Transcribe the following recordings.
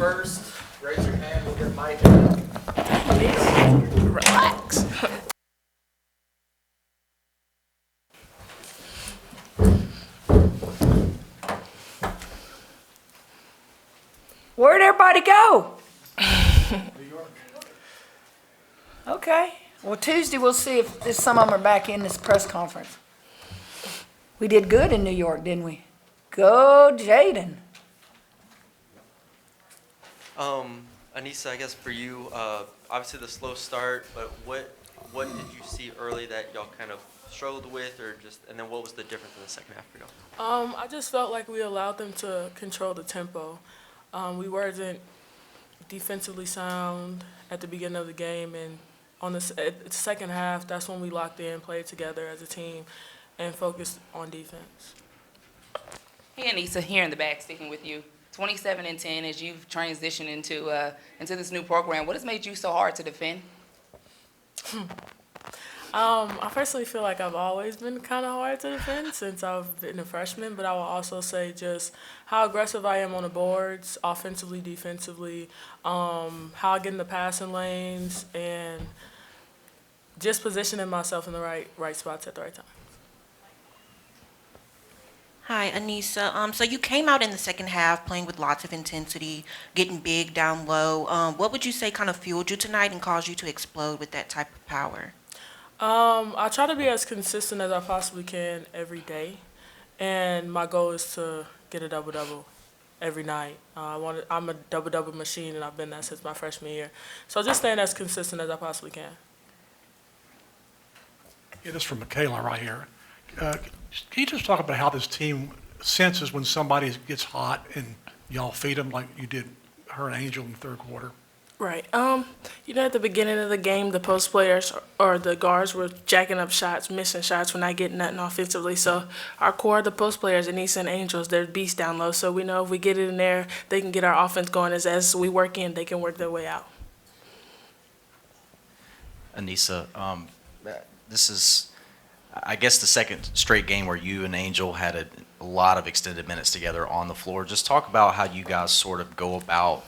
first, raise your hand. We'll get Mike out. Relax. Where'd everybody go? New York. Okay. Well, Tuesday we'll see if some of them are back in this press conference. We did good in New York, didn't we? Go, Jaden. Aneesah, I guess for you, obviously the slow start, but what did you see early that y'all kind of struggled with, and then what was the difference in the second half for y'all? I just felt like we allowed them to control the tempo. We weren't defensively sound at the beginning of the game, and on the second half, that's when we locked in, played together as a team, and focused on defense. Hey, Aneesah, here in the back, sticking with you. 27-10 as you've transitioned into this new program. What has made you so hard to defend? I personally feel like I've always been kind of hard to defend since I've been a freshman, but I will also say just how aggressive I am on the boards, offensively, defensively, how I get in the passing lanes, and just positioning myself in the right spots at the right time. Hi, Aneesah. So you came out in the second half playing with lots of intensity, getting big down low. What would you say kind of fueled you tonight and caused you to explode with that type of power? I try to be as consistent as I possibly can every day, and my goal is to get a double-double every night. I'm a double-double machine, and I've been that since my freshman year. So just staying as consistent as I possibly can. Yeah, this is from Mikaylah right here. Can you just talk about how this team senses when somebody gets hot and y'all feed them like you did her and Angel in the third quarter? Right. At the beginning of the game, the post players or the guards were jacking up shots, missing shots. We're not getting nothing offensively. So our core, the post players, Aneesah and Angels, they're beasts down low. So we know if we get it in there, they can get our offense going. As we work in, they can work their way out. Aneesah, this is, I guess, the second straight game where you and Angel had a lot of extended minutes together on the floor. Just talk about how you guys sort of go about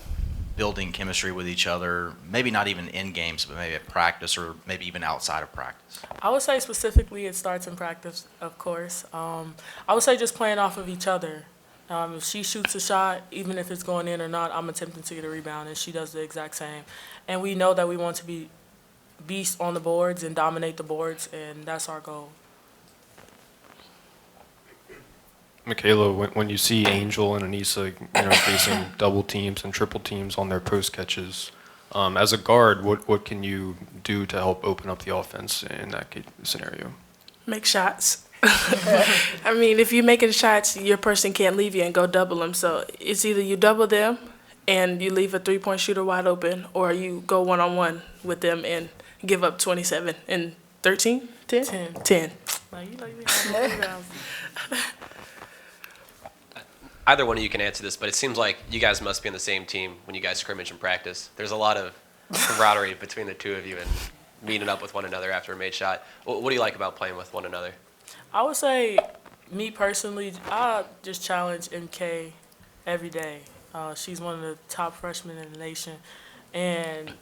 building chemistry with each other, maybe not even in games, but maybe at practice or maybe even outside of practice. I would say specifically it starts in practice, of course. I would say just playing off of each other. If she shoots a shot, even if it's going in or not, I'm attempting to get a rebound, and she does the exact same. And we know that we want to be beasts on the boards and dominate the boards, and that's our goal. Mikaylah, when you see Angel and Aneesah, facing double teams and triple teams on their post catches, as a guard, what can you do to help open up the offense in that scenario? Make shots. I mean, if you're making shots, your person can't leave you and go double them. So it's either you double them and you leave a three-point shooter wide open, or you go one-on-one with them and give up 27 and 13? 10? 10. Like, you like me? Either one of you can answer this, but it seems like you guys must be on the same team when you guys scrimmage in practice. There's a lot of camaraderie between the two of you and meeting up with one another after a made shot. What do you like about playing with one another? I would say, me personally, I just challenge MK every day. She's one of the top freshmen in the nation, and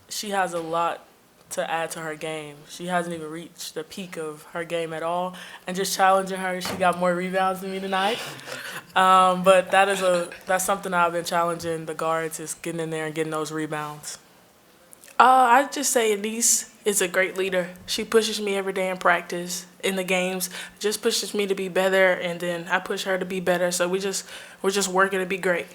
she has a lot to add to her game. She hasn't even reached the peak of her game at all, and just challenging her, she got more rebounds than me tonight. But that's something I've been challenging the guards, is getting in there and getting those rebounds. I'd just say Aneesah is a great leader. She pushes me every day in practice, in the games, just pushes me to be better, and then I push her to be better. So we're just working to be great.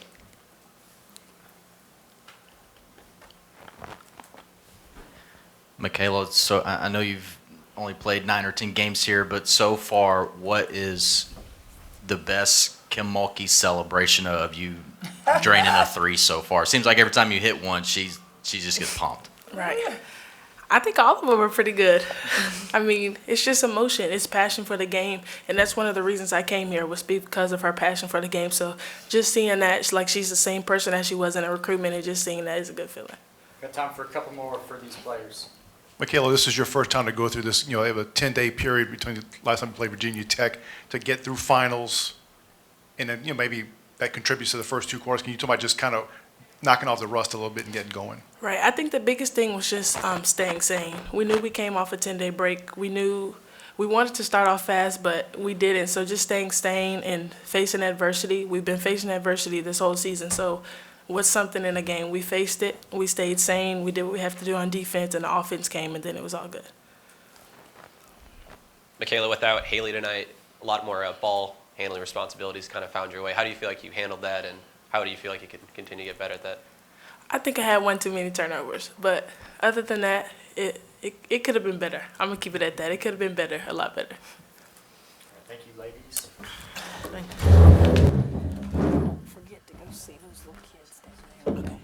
Mikaylah, so I know you've only played 9 or 10 games here, but so far, what is the best Kim Mulkey celebration of you draining a three so far? It seems like every time you hit one, she just gets pumped. Right. I think all of them are pretty good. I mean, it's just emotion. It's passion for the game. And that's one of the reasons I came here, was because of her passion for the game. So just seeing that, like, she's the same person as she was in a recruitment, and just seeing that is a good feeling. Got time for a couple more for these players. Mikaylah, this is your first time to go through this. You have a 10-day period between the last time you played Virginia Tech to get through finals, and then maybe that contributes to the first two quarters. Can you talk about just kind of knocking off the rust a little bit and getting going. Right. I think the biggest thing was just staying sane. We knew we came off a 10-day break. We knew we wanted to start off fast, but we didn't. So just staying sane and facing adversity. We've been facing adversity this whole season. So what's something in a game? We faced it. We stayed sane. We did what we have to do on defense, and the offense came, and then it was all good. Mikaylah, without Haley tonight, a lot more ball handling responsibilities kind of found your way. How do you feel like you handled that, and how do you feel like you can continue to get better at that? I think I had one too many turnovers, but other than that, it could have been better. I'm going to keep it at that. It could have been better, a lot better. Thank you, ladies. Don't forget to go see those little kids down there. Okay.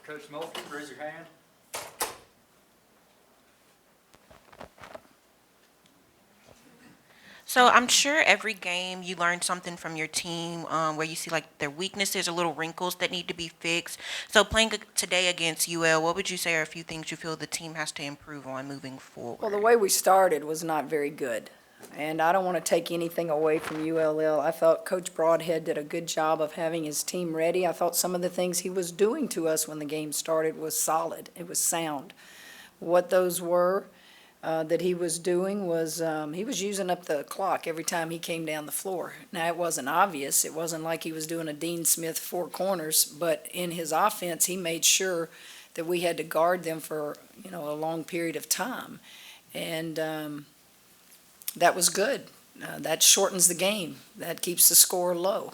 Coach Mulkey, raise your hand. So I'm sure every game you learn something from your team, where you see like their weaknesses or little wrinkles that need to be fixed. So playing today against UL, what would you say are a few things you feel the team has to improve on moving forward? Well, the way we started was not very good. And I don't want to take anything away from ULL. I thought Coach Broadhead did a good job of having his team ready. I thought some of the things he was doing to us when the game started was solid. It was sound. What those were that he was doing was he was using up the clock every time he came down the floor. Now, it wasn't obvious. It wasn't like he was doing a Dean Smith four corners, but in his offense, he made sure that we had to guard them for, a long period of time. And that was good. That shortens the game. That keeps the score low.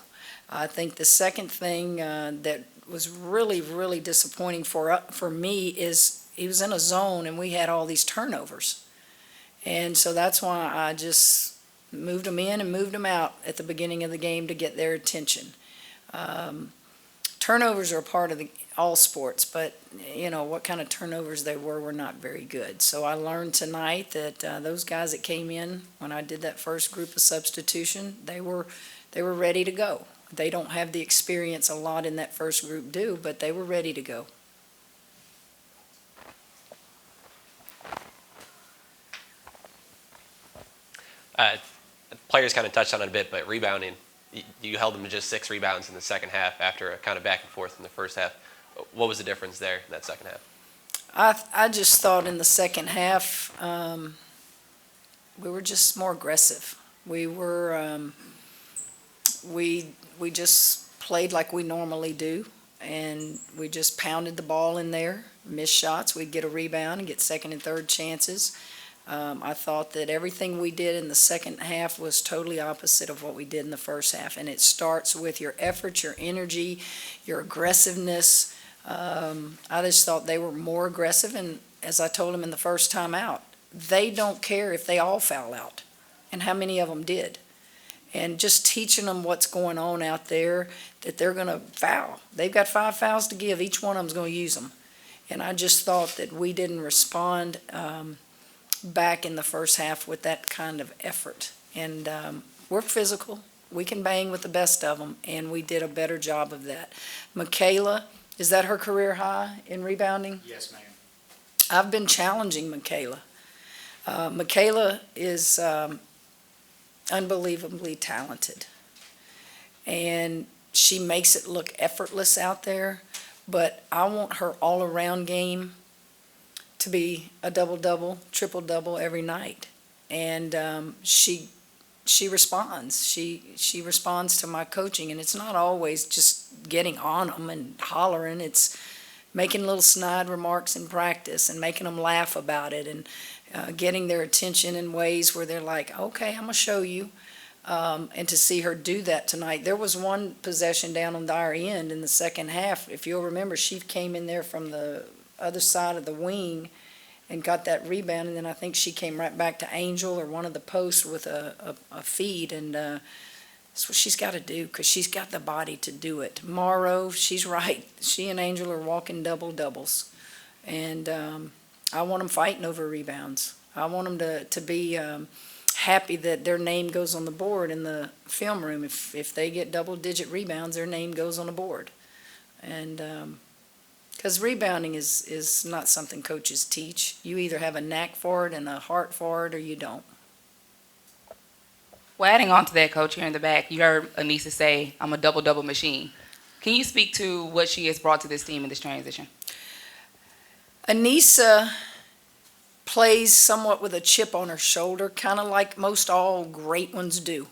I think the second thing that was really, really disappointing for me is he was in a zone and we had all these turnovers. And so that's why I just moved them in and moved them out at the beginning of the game to get their attention. Turnovers are a part of all sports, but what kind of turnovers they were not very good. So I learned tonight that those guys that came in when I did that first group of substitution, they were ready to go. They don't have the experience a lot in that first group do, but they were ready to go. Players kind of touched on it a bit, but rebounding, you held them to just 6 rebounds in the second half after a kind of back and forth in the first half. What was the difference there in that second half? I just thought in the second half we were just more aggressive. We were we just played like we normally do, and we just pounded the ball in there, missed shots. We'd get a rebound and get second and third chances. I thought that everything we did in the second half was totally opposite of what we did in the first half, and it starts with your effort, your energy, your aggressiveness. I just thought they were more aggressive, and as I told them in the first time out, they don't care if they all foul out, and how many of them did. And just teaching them what's going on out there, that they're going to foul. They've got 5 fouls to give. Each one of them's going to use them. And I just thought that we didn't respond back in the first half with that kind of effort. And we're physical. We can bang with the best of them, and we did a better job of that. Mikaylah, is that her career high in rebounding? Yes, ma'am. I've been challenging Mikaylah. Mikaylah is unbelievably talented, and she makes it look effortless out there, but I want her all-around game to be a double-double, triple-double every night. And she responds. She responds to my coaching, and it's not always just getting on them and hollering. It's making little snide remarks in practice and making them laugh about it, and getting their attention in ways where they're like, okay, I'm going to show you. And to see her do that tonight. There was one possession down on our end in the second half. If you'll remember, she came in there from the other side of the wing and got that rebound, and then I think she came right back to Angel or one of the posts with a feed, and that's what she's got to do, because she's got the body to do it. Morrow, she's right. She and Angel are walking double-doubles, and I want them fighting over rebounds. I want them to be happy that their name goes on the board in the film room. If they get double-digit rebounds, their name goes on the board. And because rebounding is not something coaches teach. You either have a knack for it and a heart for it, or you don't. Well, adding on to that, Coach, here in the back, you heard Aneesah say, I'm a double-double machine. Can you speak to what she has brought to this team in this transition? Aneesah plays somewhat with a chip on her shoulder, kind of like most all great ones do.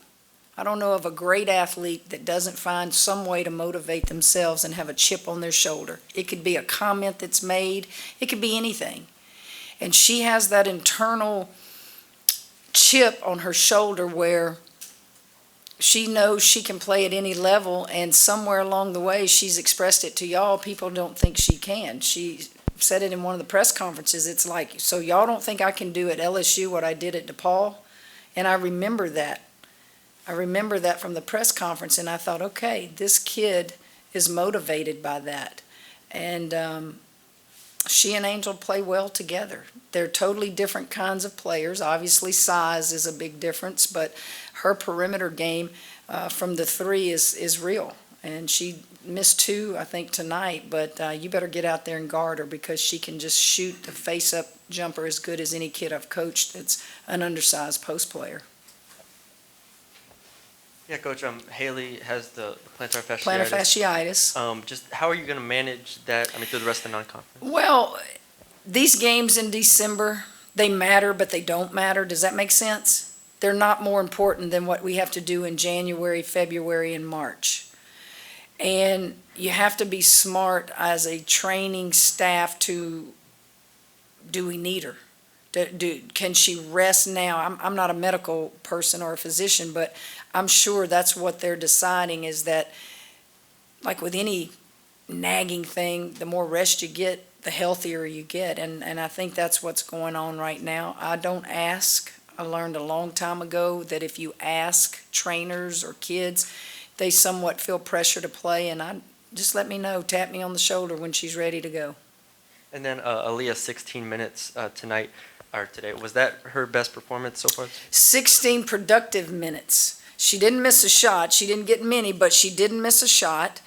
I don't know of a great athlete that doesn't find some way to motivate themselves and have a chip on their shoulder. It could be a comment that's made. It could be anything. And she has that internal chip on her shoulder where she knows she can play at any level, and somewhere along the way she's expressed it to y'all. People don't think she can. She said it in one of the press conferences. It's like, so y'all don't think I can do at LSU what I did at DePaul? And I remember that. I remember that from the press conference, and I thought, okay, this kid is motivated by that. And she and Angel play well together. They're totally different kinds of players. Obviously, size is a big difference, but her perimeter game from the three is real. And she missed 2, I think, tonight, but you better get out there and guard her because she can just shoot the face-up jumper as good as any kid I've coached that's an undersized post player. Yeah, Coach, Haley has the plantar fasciitis. Plantar fasciitis. Just how are you going to manage that, through the rest of the non-conference? Well, these games in December, they matter, but they don't matter. Does that make sense? They're not more important than what we have to do in January, February, and March. And you have to be smart as a training staff to, do we need her? Can she rest now? I'm not a medical person or a physician, but I'm sure that's what they're deciding, is that, like with any nagging thing, the more rest you get, the healthier you get. And I think that's what's going on right now. I don't ask. I learned a long time ago that if you ask trainers or kids, they somewhat feel pressure to play. And just let me know, tap me on the shoulder when she's ready to go. And then Aaliyah, 16 minutes tonight, or today. Was that her best performance so far? 16 productive minutes. She didn't miss a shot. She didn't get many, but she didn't miss a shot.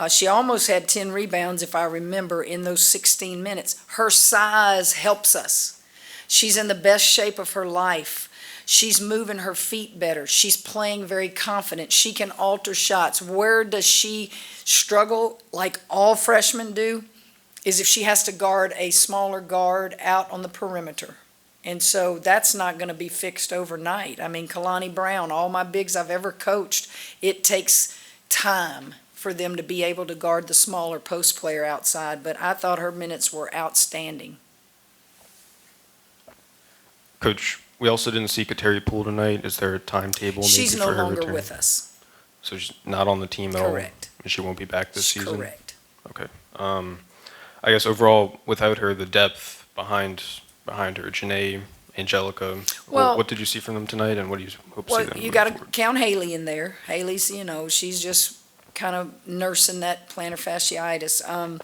She almost had 10 rebounds, if I remember, in those 16 minutes. Her size helps us. She's in the best shape of her life. She's moving her feet better. She's playing very confident. She can alter shots. Where does she struggle, like all freshmen do, is if she has to guard a smaller guard out on the perimeter. And so that's not going to be fixed overnight. Kalani Brown, all my bigs I've ever coached, it takes time for them to be able to guard the smaller post player outside. But I thought her minutes were outstanding. Coach, we also didn't see Kateri Poole tonight. Is there a timetable maybe She's no for her longer return? with us. So she's not on the team at all? Correct. And she won't be back this season? Correct. Okay. I guess overall, without her, the depth behind her, Janae, Angelica, Well, what did you see from them tonight, and what do you hope to see Well, them you moving got to forward? count Haley in there. Haley's, she's just kind of nursing that plantar fasciitis.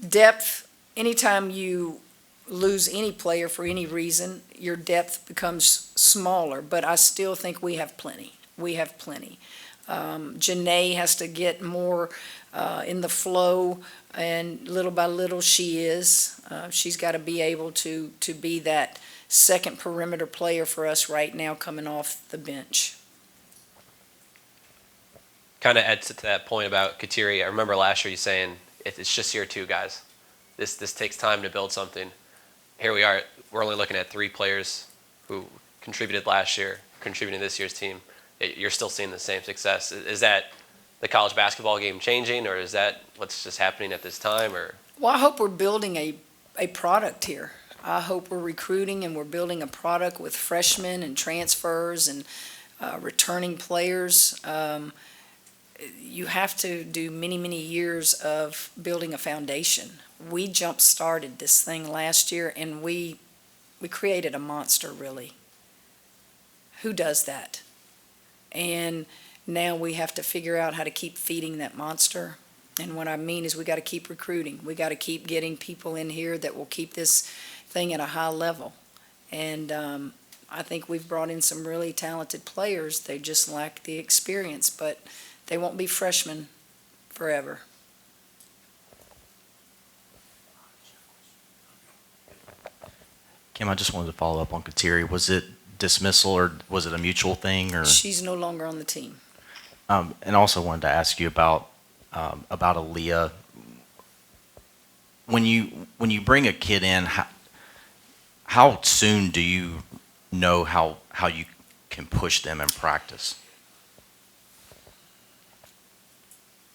Depth, anytime you lose any player for any reason, your depth becomes smaller, but I still think we have plenty. We have plenty. Janae has to get more in the flow, and little by little she is. She's got to be able to be that second perimeter player for us right now coming off the bench. Kind of adds to that point about Kateri. I remember last year you saying it's just year 2, guys. This takes time to build something. Here we are. We're only looking at 3 players who contributed last year, contributing to this year's team. You're still seeing the same success. Is that the college basketball game changing, or is that what's just happening at this time? Or Well, I hope we're building a product here. I hope we're recruiting and we're building a product with freshmen and transfers and returning players. You have to do many, many years of building a foundation. We jump-started this thing last year, and we created a monster, really. Who does that? And now we have to figure out how to keep feeding that monster. And what I mean is we got to keep recruiting. We got to keep getting people in here that will keep this thing at a high level. And I think we've brought in some really talented players. They just lack the experience, but they won't be freshmen forever. Kim, I just wanted to follow up on Kateri. Was it dismissal, or was it a mutual thing, or? She's no longer on the team. And also wanted to ask you about Aaliyah. When you bring a kid in, how soon do you know how you can push them in practice?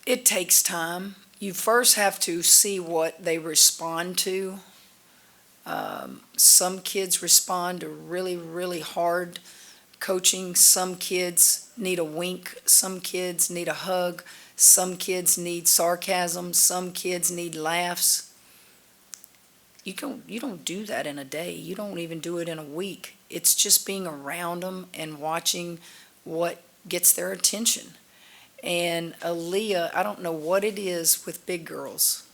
It takes time. You first have to see what they respond to. Some kids respond to really, really hard coaching. Some kids need a wink. Some kids need a hug. Some kids need sarcasm. Some kids need laughs. You don't do that in a day. You don't even do it in a week. It's just being around them and watching what gets their attention. And Aaliyah, I don't know what it is with big girls.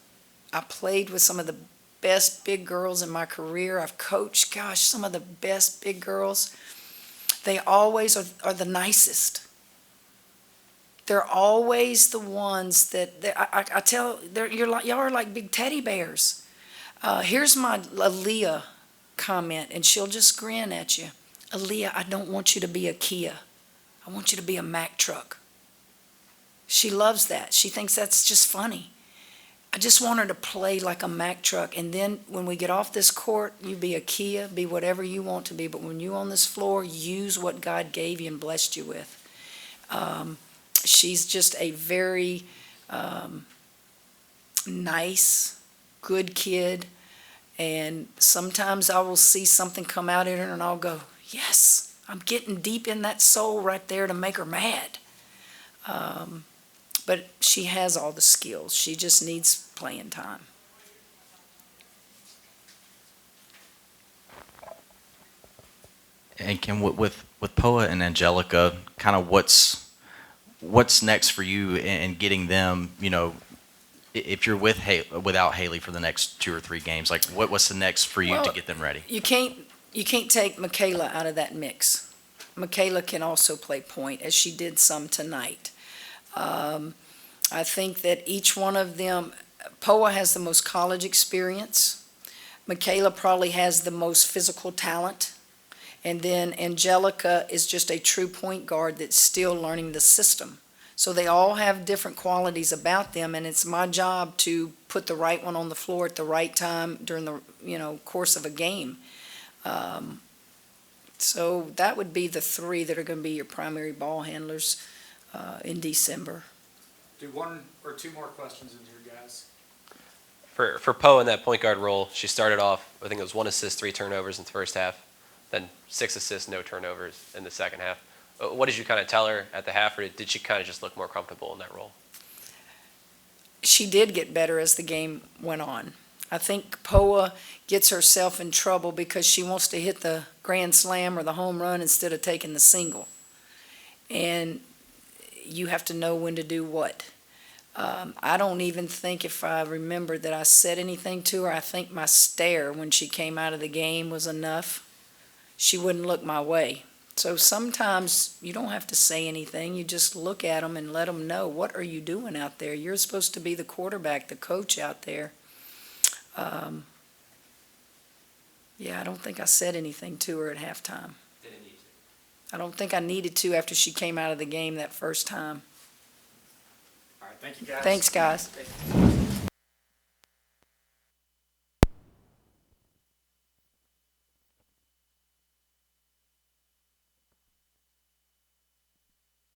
I played with some of the best big girls in my career. I've coached, gosh, some of the best big girls. They always are the nicest. They're always the ones that I tell. Y'all are like big teddy bears. Here's my Aaliyah comment, and she'll just grin at you. Aaliyah, I don't want you to be a Kia. I want you to be a Mack truck. She loves that. She thinks that's just funny. I just want her to play like a Mack truck. And then when we get off this court, you be a Kia, be whatever you want to be. But when you on this floor, use what God gave you and blessed you with. She's just a very nice, good kid. And sometimes I will see something come out in her and I'll go, yes, I'm getting deep in that soul right there to make her mad. But she has all the skills. She just needs playing time. And Kim, with Poa and Angelica, kind of what's next for you in getting them, if you're without Haley for the next 2 or 3 games, like what's the next for you to get them ready? You can't take Mikaylah out of that mix. Mikaylah can also play point, as she did some tonight. I think that each one of them, Poa has the most college experience. Mikaylah probably has the most physical talent. And then Angelica is just a true point guard that's still learning the system. So they all have different qualities about them, and it's my job to put the right one on the floor at the right time during the course of a game. So that would be the 3 that are going to be your primary ball handlers in December. Do 1 or 2 more questions in here, guys. For Poe in that point guard role, she started off, I think it was 1 assist, 3 turnovers in the first half, then 6 assists, no turnovers in the second half. What did you kind of tell her at the half, or did she kind of just look more comfortable in that role? She did get better as the game went on. I think Poa gets herself in trouble because she wants to hit the grand slam or the home run instead of taking the single. And you have to know when to do what. I don't even think, if I remember, that I said anything to her. I think my stare when she came out of the game was enough. She wouldn't look my way. So sometimes you don't have to say anything. You just look at them and let them know, what are you doing out there? You're supposed to be the quarterback, the coach out there. Yeah, I don't think I said anything to her at halftime. Didn't need to. I don't think I needed to after she came out of the game that first time. All right, thank you, guys. Thanks, guys.